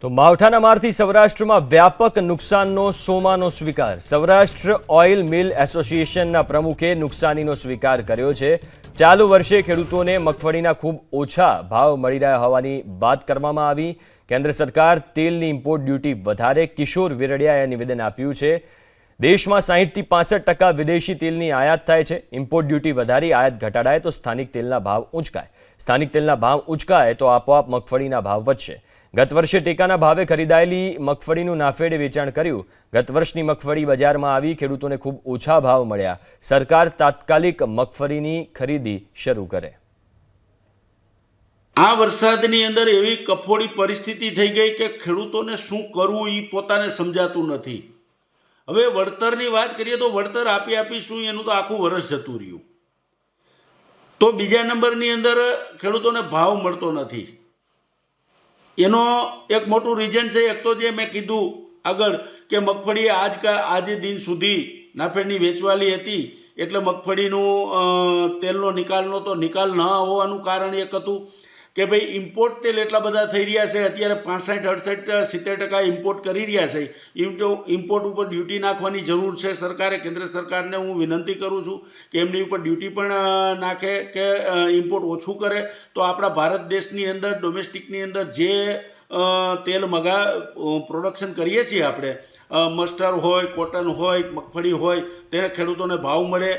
તો માવઠાના મારથી સૌરાષ્ટ્રમાં વ્યાપક નુકસાનનો સોમાનો સ્વીકાર। સૌરાષ્ટ્ર ઓઇલ મિલ એસોસિએશનના પ્રમુખે નુકસાનીનો સ્વીકાર કર્યો છે। ચાલુ વર્ષે ખેડૂતોને મગફળીના ખૂબ ઓછા ભાવ મળી રહ્યા હોવાની વાત કરવામાં આવી। કેન્દ્ર સરકાર તેલની ઇમ્પોર્ટ ડ્યુટી વધારે। કિશોર વિરડિયાએ નિવેદન આપ્યું છે। દેશમાં 60 થી 65% વિદેશી તેલની આયાત થાય છે। ઇમ્પોર્ટ ડ્યુટી વધારી, આયાત ઘટાડાય તો સ્થાનિક તેલના ભાવ ઊંચકાય। સ્થાનિક તેલના ભાવ ઊંચકાય તો આપોઆપ મગફળીના ભાવ વધશે। ગત વર્ષે ટેકાના ભાવે ખરીદાયેલી મગફળીનું નાફેડે વેચાણ કર્યું। ગત વર્ષની મગફળી બજારમાં આવી, ખેડૂતોને ખૂબ ઓછા ભાવ મળ્યા। સરકાર તાત્કાલિક મગફળીની ખરીદી શરૂ કરે। આ વરસાદની અંદર એવી કફોડી પરિસ્થિતિ થઈ ગઈ કે ખેડૂતોને શું કરવું એ પોતાને સમજાતું નથી। હવે વળતરની વાત કરીએ તો વળતર આપી શું એનું તો આખું વર્ષ જતું રહ્યું। તો બીજા નંબરની અંદર ખેડૂતોને ભાવ મળતો નથી। એનો એક મોટું રીઝન છે, એક તો જે મેં કીધું આગળ કે મગફળી આજે દિન સુધી નાફેડની વેચવાલી હતી, એટલે મગફળીનું તેલનો નિકાલનો તો નિકાલ ન હોવાનું કારણ એક હતું કે ભાઈ ઇમ્પોર્ટ તેલ એટલા બધા થઈ રહ્યા છે। અત્યારે 65, 68, 70% ઇમ્પોર્ટ કરી રહ્યા છે। ઇમ્પોર્ટ ઉપર ડ્યુટી નાખવાની જરૂર છે સરકારે। કેન્દ્ર સરકારને હું વિનંતી કરું છું કે એમની ઉપર ડ્યુટી પણ નાખે, કે ઇમ્પોર્ટ ઓછું કરે। તો આપણા ભારત દેશની અંદર ડોમેસ્ટિકની અંદર જે તેલ પ્રોડક્શન કરીએ છીએ આપણે, મસ્ટર્ડ હોય, કોટન હોય, મગફળી હોય, તેને ખેડૂતોને ભાવ મળે।